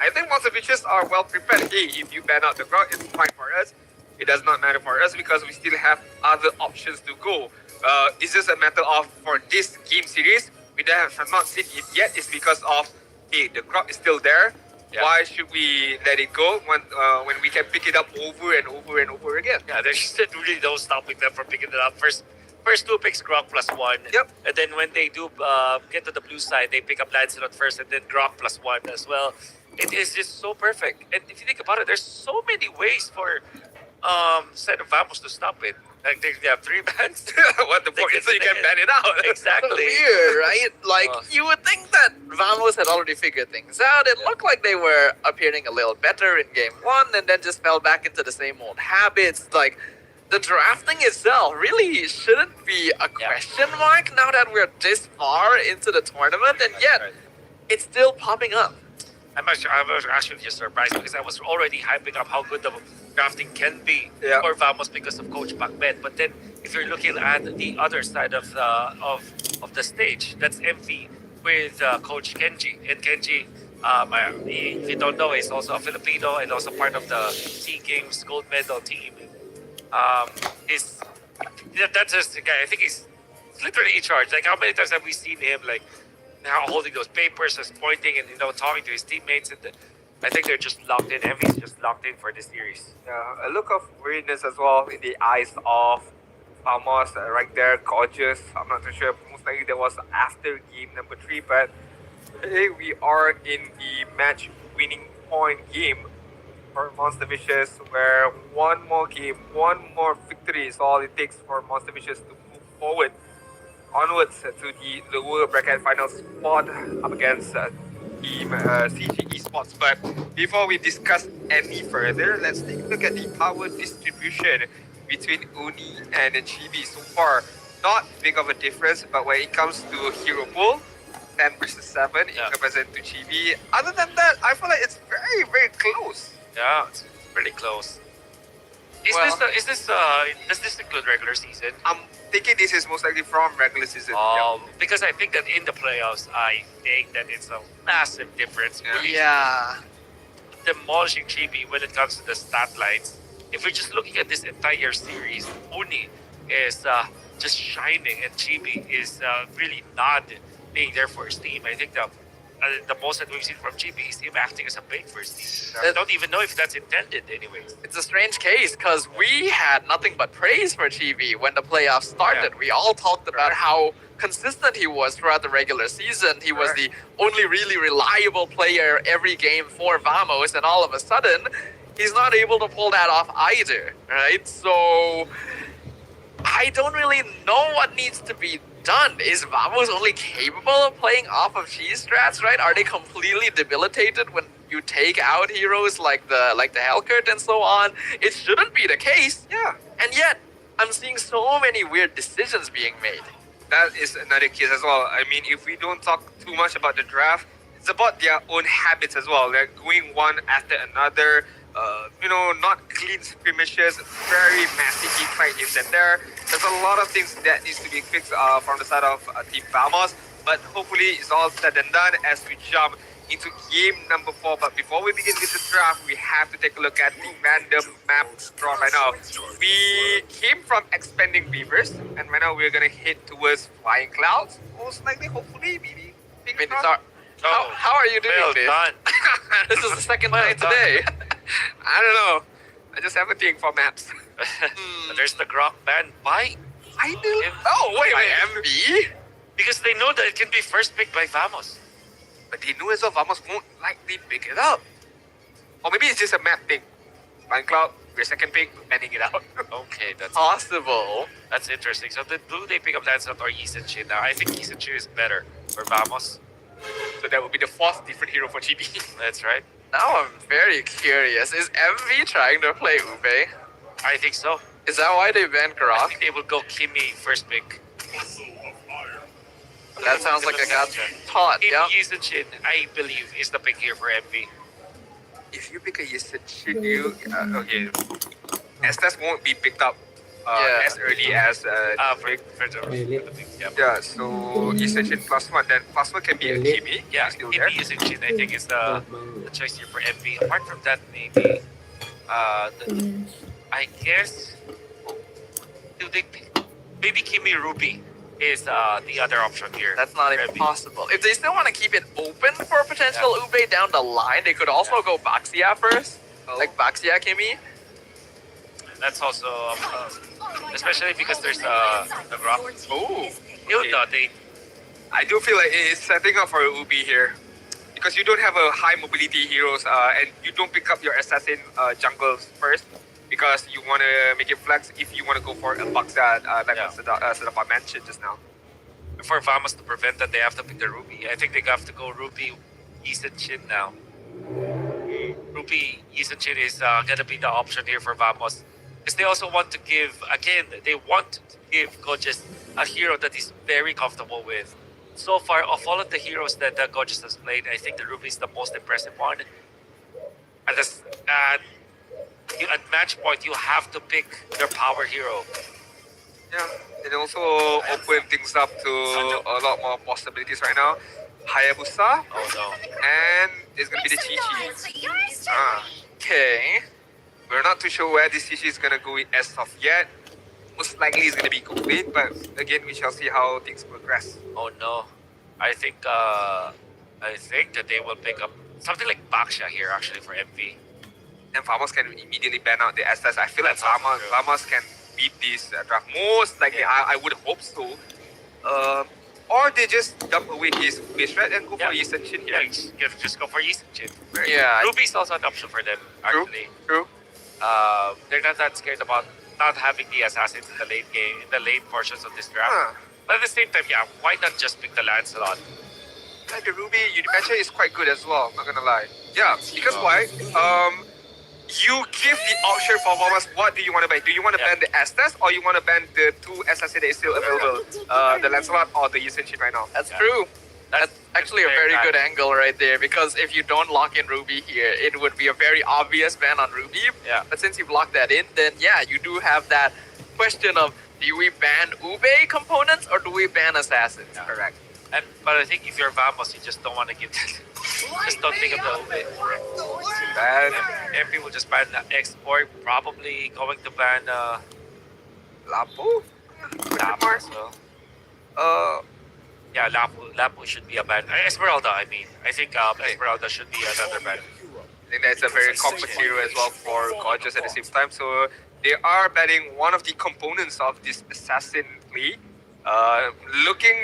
I think Monster Witches are well prepared. Hey, if you ban out the Grok, it's fine for us. It does not matter for us because we still have other options to go. It's just a matter of, for this game series, we have not seen it yet. It's because of, hey, the Grok is still there. Yeah. Why should we let it go when we can pick it up over and over and over again? Yeah, there's just really no stopping them from picking it up. First two picks Gronk +1. Yep. And then when they do get to the blue side, they pick up Lancelot first and then Gronk +1 as well. It is just so perfect. And if you think about it, there's so many ways for Set of Vamos to stop it. Like they have 3 bans. What the point? So you can ban it out. Exactly. Weird, right? Like, you would think that Vamos had already figured things out. It looked like they were appearing a little better in game one and then just fell back into the same old habits. Like, the drafting itself really shouldn't be a question mark now that we're this far into the tournament, and yet it's still popping up. I was actually just surprised because I was already hyping up how good the drafting can be Yeah. for Vamos because of Coach Macbeth. But then, if you're looking at the other side of the stage, that's MV with Coach Kenji. And Kenji, if you don't know, is also a Filipino and also part of the SEA Games gold medal team. That's just the guy. I think he's literally in charge. Like, how many times have we seen him like now holding those papers, just pointing and talking to his teammates? And I think they're just locked in. Emmy's just locked in for this series. Yeah, a look of weirdness as well in the eyes of Vamos right there, gorgeous. I'm not too sure. Most likely that was after game number 3, but hey, we are in the match-winning point game for Monster Vicious, where one more game, one more victory is all it takes for Monster Vicious to move forward onwards to the lower bracket final spot up against team CG Esports. But before we discuss any further, let's take a look at the power distribution between Uni and Chibi. So far, not big of a difference, but when it comes to Hero Pool, 10 versus 7 in comparison to Chibi. Other than that, I feel like it's very, very close. Yeah, it's pretty close. Does this include regular season? I'm thinking this is most likely from regular season. Because I think that in the playoffs, I think that it's a massive difference. Really Yeah. demolishing Chibi when it comes to the stat lines. If we're just looking at this entire series, Uni is just shining and Chibi is really not being there for his team. I think the most that we've seen from Chibi is him acting as a bait for his team. I don't even know if that's intended anyways. It's a strange case because we had nothing but praise for Chibi when the playoffs started. Yeah. We all talked about how consistent he was throughout the regular season. He was the only really reliable player every game for Vamos, and all of a sudden, he's not able to pull that off either, right? So I don't really know what needs to be done. Is Vamos only capable of playing off of cheese strats, right? Are they completely debilitated when you take out heroes like the Hellcurt and so on? It shouldn't be the case. Yeah. And yet, I'm seeing so many weird decisions being made. That is another case as well. I mean, if we don't talk too much about the draft, it's about their own habits as well. They're going one after another. Not clean skirmishes, very messy team fight here and there. There's a lot of things that needs to be fixed from the side of Team Vamos, but hopefully it's all said and done as we jump into game number 4. But before we begin with the draft, we have to take a look at the random map draw right now. We came from Expanding Beavers, and right now we're gonna head towards Flying Clouds. Most likely, hopefully, maybe. I mean, how are you doing Well this? done. This is the second Well night done. today. I don't know. I just have a thing for maps. There's the Grok ban. Why? Finally. Oh, wait, MB? Because they know that it can be first picked by Vamos. But they know as well Vamos won't likely pick it up. Or maybe it's just a map thing. Flying Cloud, we're second pick, banning it out. Okay, Possible. that's interesting. So the blue they pick up Lancelot or Yisenchin now. I think Yisenchin is better for Vamos. So that would be the 4th different hero for GB. That's right. Now I'm very curious. Is MV trying to play Ube? I think so. Is that why they banned I Grok? think they will go Kimi first pick. That sounds like I got taught, Kimi yeah. Yisenchin, I believe, is the pick here for MV. If you pick a Yisenchin, you... okay. Estes won't be picked up as early as... For the pick, yeah. yeah, so Yisenchin +1. Then +1 can be a Kimi. Yeah, still Kimi there. Yisenchin, I think, is the choice here for MV. Apart from that, maybe... I guess... Do they pick? Maybe Kimi Ruby. is the other option here. That's not for even MV. possible. If they still want to keep it open for potential Ube down the line, they could also go Baxia first. Like Baxia Kimi. That's also, especially because there's the rock. Ooh. Even though they, I do feel like it is setting up for Ubi here. Because you don't have a high mobility heroes and you don't pick up your assassin jungles first because you want to make it flex if you want to go for a Baxia like Sedapa mentioned just now. for Vamos to prevent that, they have to pick the Ruby. I think they have to go Ruby, Eason Chin now. Ruby, Eason Chin is gonna be the option here for Vamos. Because they also want to give, again, they want to give Gorgeous a hero that he's very comfortable with. So far, of all of the heroes that Gorgeous has played, I think the Ruby is the most impressive one. And at match point, you have to pick your power hero. Yeah, it also open things up to a lot more possibilities right now. Hayabusa, Oh no. and it's gonna be the Chi-Chi. Okay. We're not too sure where this Chi-Chi is gonna go as of yet. Most likely it's gonna be complete, but again we shall see how things progress. Oh no. I think that they will pick up something like Baxia here actually for MV. And Vamos can immediately ban out the Estes. I feel like That's also true. Vamos can beat this draft. Most likely, Yeah. I would hope so. Or they just dump away his threat and go Yeah. for Eastern Shin Yeah, here. just go for East Chin. Yeah. Ruby's also an option for them, True. actually. True. They're not that scared about not having the assassins in the late game, in the late portions of this draft. Huh. But at the same time, yeah, why not just pick the Lancelot? And the Ruby Unipetra is quite good as well, not gonna lie. Yeah, because why? You give the option for Vamos, what do you want to ban? Do you want to Yeah. ban the Estes or you want to ban the two assassins that is still available? The Lancelot or the Eastern Shin right now? That's Yeah. true. That's actually a very bad. good angle right there, because if you don't lock in Ruby here, it would be a very obvious ban on Ruby. Yeah. But since you've locked that in, then yeah, you do have that question of, do we ban Ube components or do we ban assassins? Yeah. Correct. But I think if you're Vamos, you just don't want to give that. Just don't think of the Ube. Ban MP will just ban the export, probably going to ban Lapu? Lapu as well. Yeah, Lapu should be a ban. Esmeralda, I mean. I think Esmeralda should be another ban. I think that's a very complex hero as well for Gorgeous at the same time. So they are banning one of the components of this assassin play.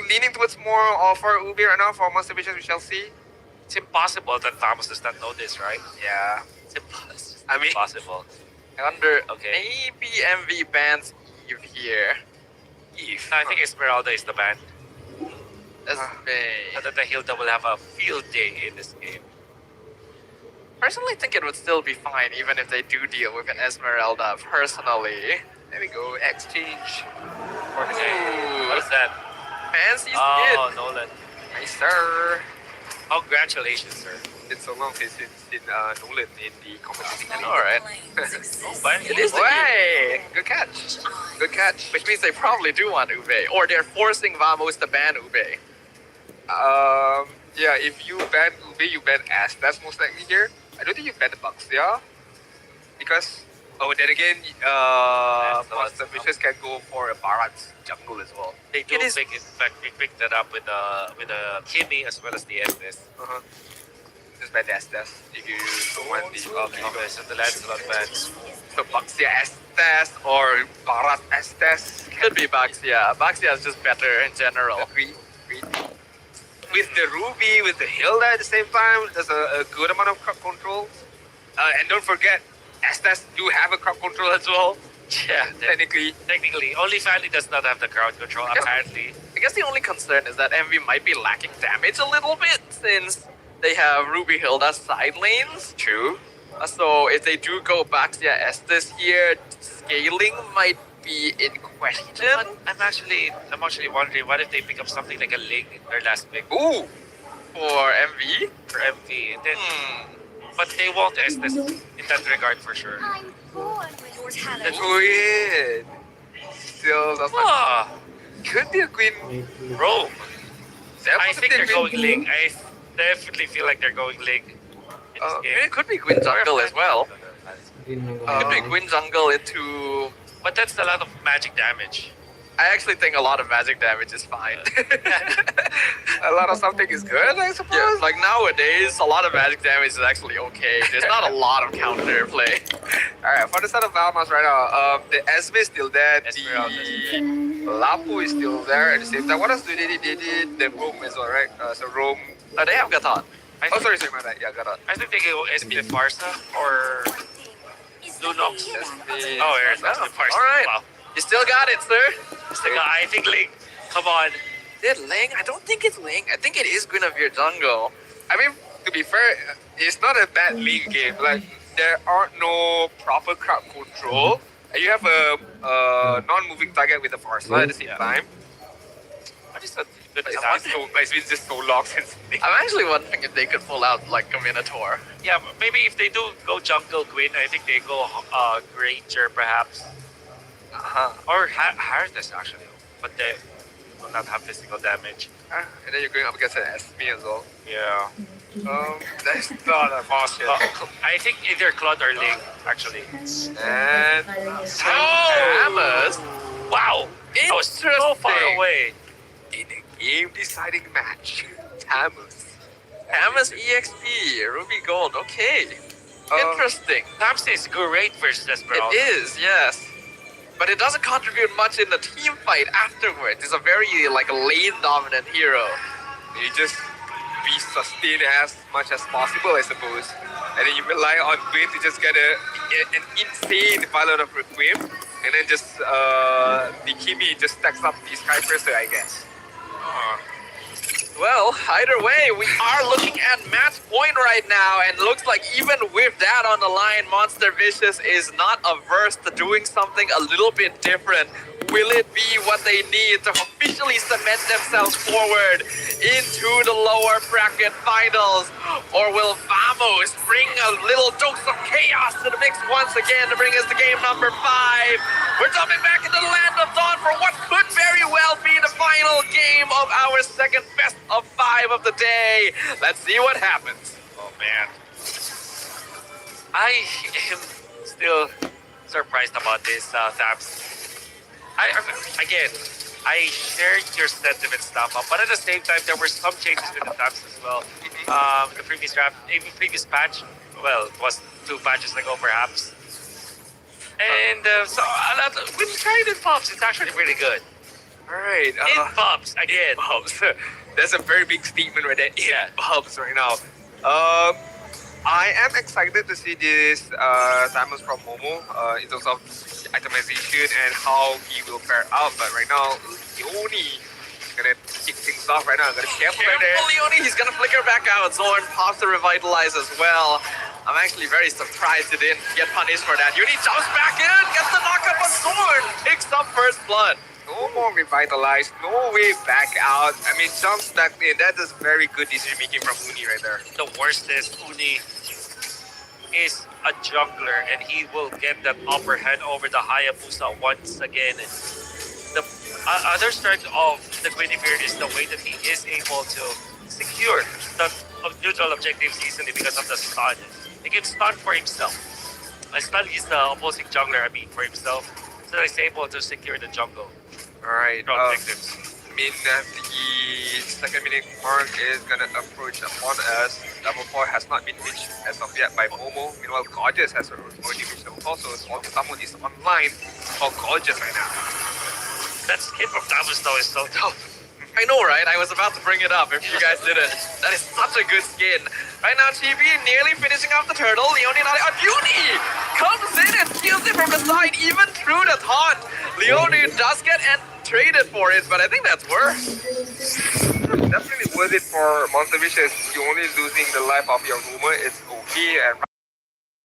Leaning towards more for Ubi right now for Monster Visions, we shall see. It's impossible that Vamos does not know this, right? Yeah. It's impossible. I mean- impossible. I wonder, Okay. maybe MV bans Eve here. If. I think Esmeralda is the ban. That's So that the Hilda will have a field day in this game. personally think it would still be fine even if they do deal with an Esmeralda, personally. There we go. Exchange. For the Okay, what is that? Fancy Oh, skid. Nolan. Nice, sir. Congratulations, sir. It's so long since Nolan in the competition. Alright. But It is the Way! Good catch. Good catch. Which means they probably do want Ube, or they're forcing Vamos to ban Ube. Yeah, if you ban Ube, you ban Ash. That's most likely here. I don't think you ban the Bucks, yeah? Because, then again, Monster Vicious can go for a Barat's jungle as well. they do It is- pick, in fact, they picked that up with the Kimi as well as the Estes. Uh-huh. Just ban the Estes if you don't want the Okay, so the Lancelot ban. So Bucks, yeah, Estes or Barat Estes. Could be Baxia. Baxia is just better in general. Agree. With the Ruby, with the Hilda at the same time, there's a good amount of crowd control. And don't forget, Estes do have a crowd control as well. Yeah, Technically. only Family does not have the crowd control, Yeah. apparently. I guess the only concern is that MV might be lacking damage a little bit, since they have Ruby Hilda side lanes. True. So if they do go Baxia Estes here, scaling might be in question. But I'm actually wondering, what if they pick up something like a Ling in their last pick Ooh. For MV? for MV? And then, Hmm. but they won't Estes in that regard for sure. I'm born with your talent. That's weird. Still, that's not, Ah, could be a Queen. Rome. That I was a think they're bit going weird. Ling. I definitely feel like they're going Ling in this game. It could be Gwyn Jungle as well. Could be Uh, Gwyn Jungle into... But that's a lot of magic damage. I actually think a lot of magic damage is fine. A lot of something is good, I suppose. Yeah, like nowadays, a lot of magic damage is actually okay. There's not a lot of counter play. Alright, for the side of Valmas right now, the Esme is still there, the Lapu is still there at the same time. What else do they did? They did the Rome as well, right? So Rome. Oh, they have Gaton. Oh, sorry, my bad. Yeah, got it. I think they go SB Farsa or Lunox. Oh, here's SB Farsa. Alright. Wow. You still got it, sir. I think Link. Come on. Is it Ling? I don't think it's Ling. I think it is Guinevere Jungle. I mean, to be fair, it's not a bad league game. Like, there are no proper crowd control. And you have a non-moving target with a Farsa at the same time. What is that? Good It's design. been just so long since. I'm actually wondering if they could pull out like a Minotaur. Yeah, but maybe if they do go Jungle Queen, I think they go Granger perhaps. Or Harness actually. But they will not have physical damage. And then you're going up against an Esme as well. Yeah. That's not a boss yet. I think either Claude or Link, actually. And Hammers? Wow! That was so far Interesting. away. in a game-deciding match, Tamus. Hammers EXP, Ruby Gold, okay. Interesting. Tamsin is great versus Esmeralda. It is, yes. But it doesn't contribute much in the team fight afterwards. It's a very like lane dominant hero. You just be sustained as much as possible, I suppose. And then you rely on Queen to just get an insane pilot of Requiem. And then just the Kimi just stacks up the Sky Firster, I guess. Well, either way, we are looking at match point right now, and looks like even with that on the line, Monster Vicious is not averse to doing something a little bit different. Will it be what they need to officially cement themselves forward into the lower bracket finals? Or will Vamos bring a little dose of chaos to the mix once again to bring us to game number 5? We're jumping back into the land of Dawn for what could very well be the final game of our second best of 5 of the day. Let's see what happens. Oh man. I am still surprised about this, Thaps. I shared your sentiment stuff, but at the same time, there were some changes in the Thaps as well. The previous draft, even previous patch, well, it was 2 patches ago perhaps. And when you try it in pubs, it's actually really good. Alright, In pubs, again. pubs. That's a very big statement right there. In Yeah. pubs right now. I am excited to see this Samus from Momo in terms of itemization and how he will fare out. But right now, Leone gonna kick things off right now. Gotta be careful right there. Careful, Leone, he's gonna flicker back out. Zorn pops to revitalize as well. I'm actually very surprised he didn't get punished for that. Uni jumps back in, gets the knockup on Zorn, picks up first blood. No more revitalized, no way back out. I mean, jumps back in. That is very good decision making from Uni right there. The worst is Uni is a jungler and he will get that upper hand over the Hayabusa once again. The other strength of the Guinevere is the way that he is able to secure the neutral objectives easily because of the stun. He can stun for himself. I stun is the opposing jungler, for himself. So he's able to secure the jungle. Alright, Objectives. I mean, the second minute mark is gonna approach upon us. Level 4 has not been reached as of yet by Momo. Meanwhile, Gorgeous has already reached level 4, so someone is online for Gorgeous right now. That skin from Thamus though is so dope. I know, right? I was about to bring it up if you guys didn't. That is such a good skin. Right now, Chibi nearly finishing off the turtle. Leone not a Uni comes in and steals it from the side, even through the taunt. Leone does get traded for it, but I think that's worth. Definitely worth it for Monster Vicious. You're only losing the life of your rumor. It's okay, and